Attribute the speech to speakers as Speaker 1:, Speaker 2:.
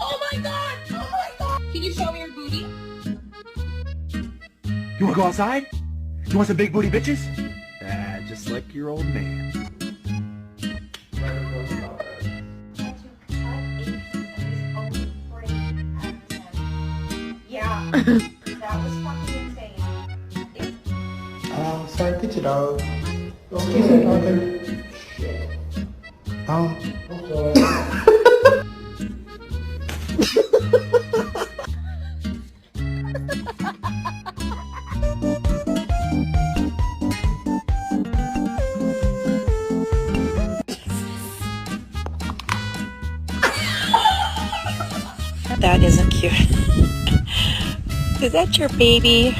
Speaker 1: Oh my god! Oh my god! Can you show me your booty?
Speaker 2: You wanna go outside? You want some big booty bitches? Just like your old man.
Speaker 1: Yeah, that was fucking insane.
Speaker 3: Sorry, picture dog. Excuse me, Arthur.
Speaker 4: That isn't cute. Is that your baby?